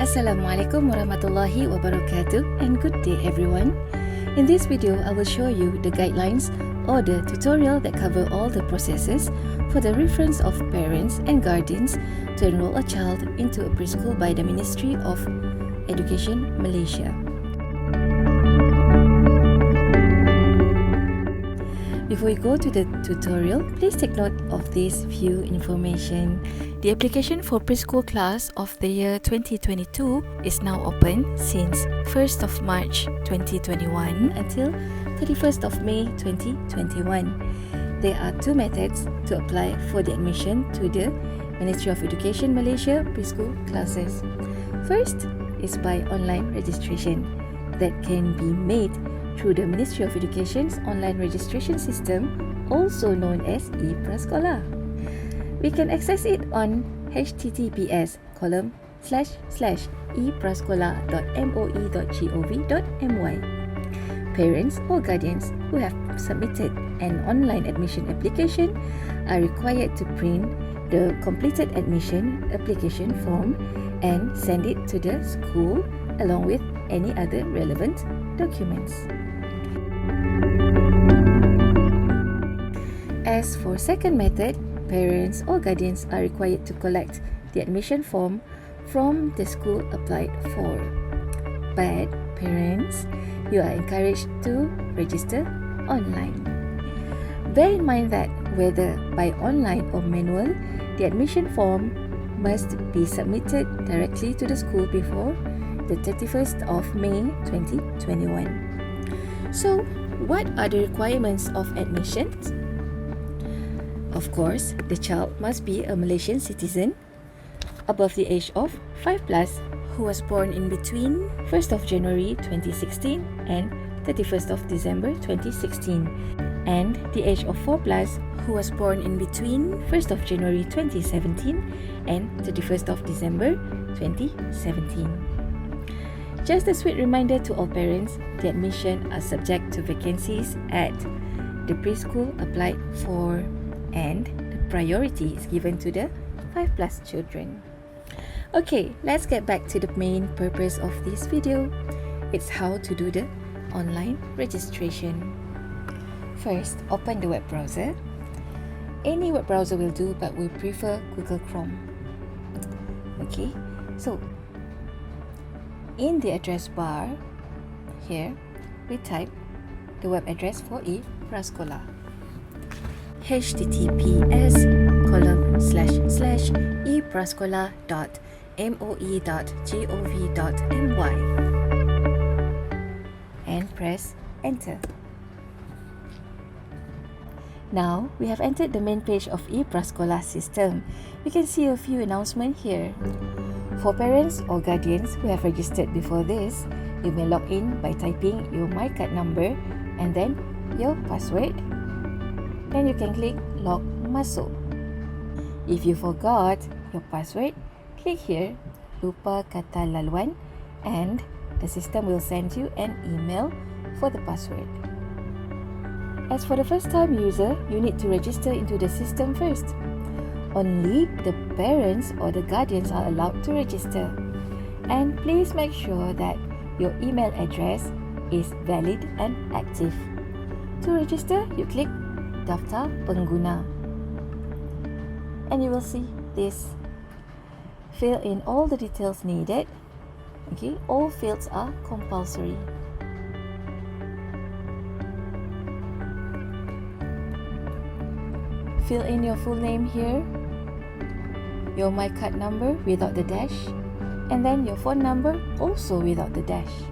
Assalamualaikum warahmatullahi wabarakatuh and good day everyone. In this video, I will show you the guidelines or the tutorial that cover all the processes for the reference of parents and guardians to enroll a child into a preschool by the Ministry of Education Malaysia. Before we go to the tutorial, please take note of this few information. The application for preschool class of the year 2022 is now open since 1st of March 2021 until 31st of May 2021. There are two methods to apply for the admission to the Ministry of Education Malaysia preschool classes. First is by online registration that can be made through the Ministry of Education's online registration system, also known as Eprasekolah. We can access it on https://eprasekolah.moe.gov.my. Parents or guardians who have submitted an online admission application are required to print the completed admission application form and send it to the school along with any other relevant documents. As for second method, parents or guardians are required to collect the admission form from the school applied for. But parents, you are encouraged to register online. Bear in mind that whether by online or manual, the admission form must be submitted directly to the school before the 31st of May 2021. So, what are the requirements of admissions? Of course, the child must be a Malaysian citizen above the age of 5+, who was born in between 1st of January 2016 and 31st of December 2016, and the age of 4+, who was born in between 1st of January 2017 and 31st of December 2017. Just a sweet reminder to all parents, the admission are subject to vacancies at the preschool applied for, and the priority is given to the 5+ children. Okay, let's get back to the main purpose of this video. It's how to do the online registration. First, open the web browser. Any web browser will do, but we prefer Google Chrome. Okay, so in the address bar here, we type the web address for Eprasekolah. https://eprasekolah.moe.gov.my and press enter. Now, we have entered the main page of Eprasekolah system. We can see a few announcements here. For parents or guardians who have registered before this, you may log in by typing your MyCard number and then your password. Then you can click Log Masuk. If you forgot your password, click here, Lupa Kata Laluan, and the system will send you an email for the password. As for the first-time user, you need to register into the system first. Only the parents or the guardians are allowed to register. And please make sure that your email address is valid and active. To register, you click Daftar Pengguna and you will see this. Fill in all the details needed. Okay, all fields are compulsory. Fill in your full name here, your MyCard number without the dash, and then your phone number also without the dash.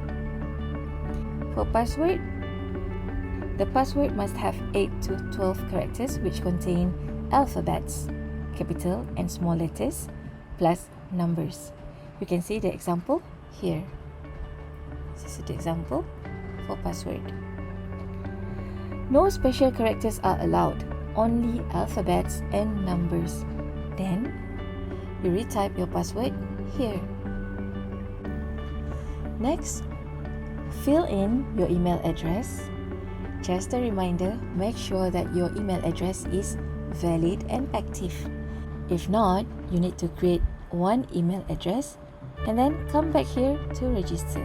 For password, the password must have 8 to 12 characters which contain alphabets, capital and small letters, plus numbers. You can see the example here. This is the example for password. No special characters are allowed, only alphabets and numbers. Then, you retype your password here. Next, fill in your email address. Just a reminder, make sure that your email address is valid and active. If not, you need to create one email address and then come back here to register.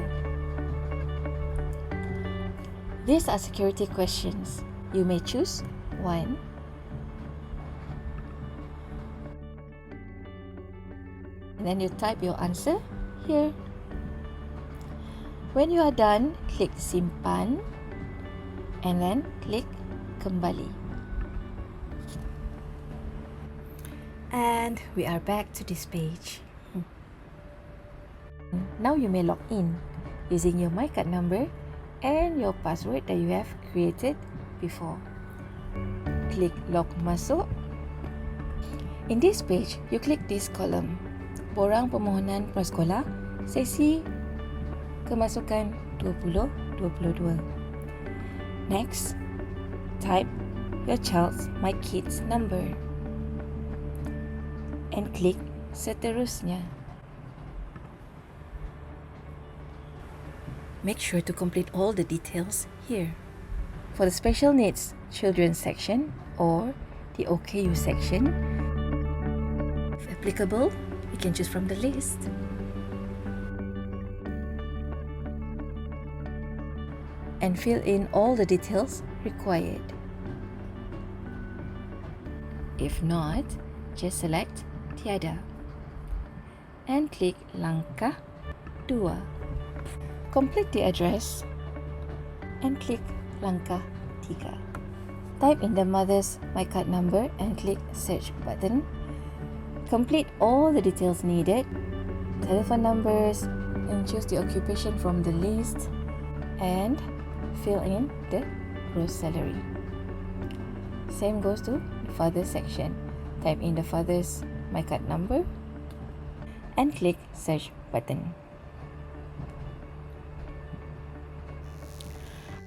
These are security questions. You may choose one, and then you type your answer here. When you are done, klik simpan and then klik kembali. And we are back to this page. Now you may log in using your MyCard number and your password that you have created before. Klik log masuk. In this page, you click this column, borang permohonan prasekolah, sesi kemasukan 2022. Next, type your child's MyKids number and klik seterusnya. Make sure to complete all the details here. For the special needs children section or the OKU section, if applicable, you can choose from the list. And fill in all the details required. If not, just select tiada and klik langkah 2. Complete the address and klik langkah 3. Type in the mother's MyCard number and click search button. Complete all the details needed, telephone numbers, and choose the occupation from the list, and fill in the gross salary. Same goes to the father section. Type in the father's MyCard number and click search button.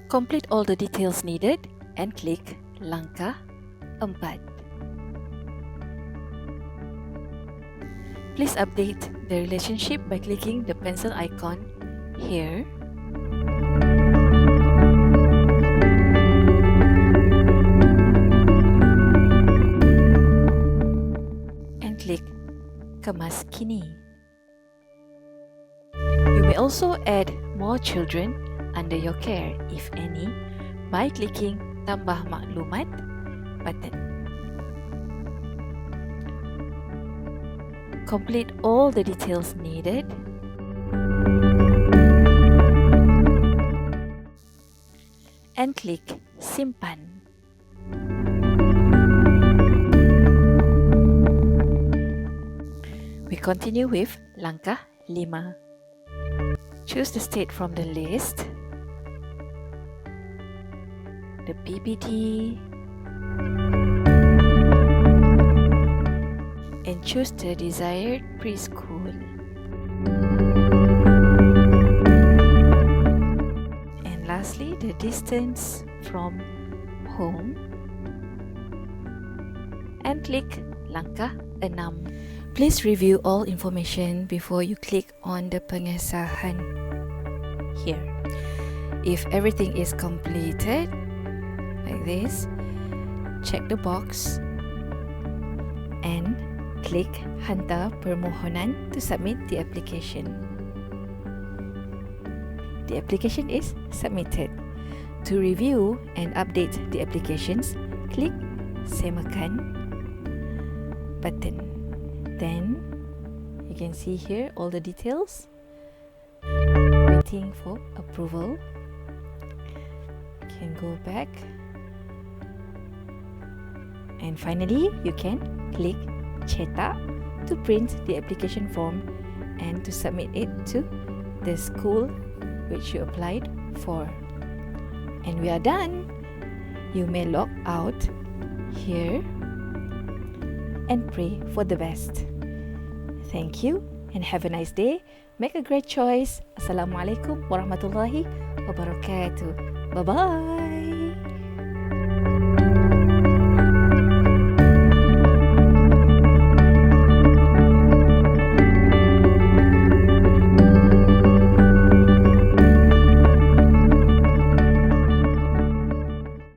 Complete all the details needed and click langkah 4. Please update the relationship by clicking the pencil icon here. And click kemas kini. You may also add more children under your care, if any, by clicking tambah maklumat button. Complete all the details needed and click simpan. We continue with langkah 5. Choose the state from the list, the PPT, and choose the desired preschool. And lastly, the distance from home, and click langkah 6. Please review all information before you click on the pengesahan here. If everything is completed, like this, check the box and click hantar permohonan to submit the application. The application is submitted. To review and update the applications, click semakan button. Then you can see here all the details. Waiting for approval. You can go back. And finally, you can click cetak to print the application form and to submit it to the school which you applied for. And we are done. You may log out here and pray for the best. Thank you and have a nice day. Make a great choice. Assalamualaikum warahmatullahi wabarakatuh. Bye-bye.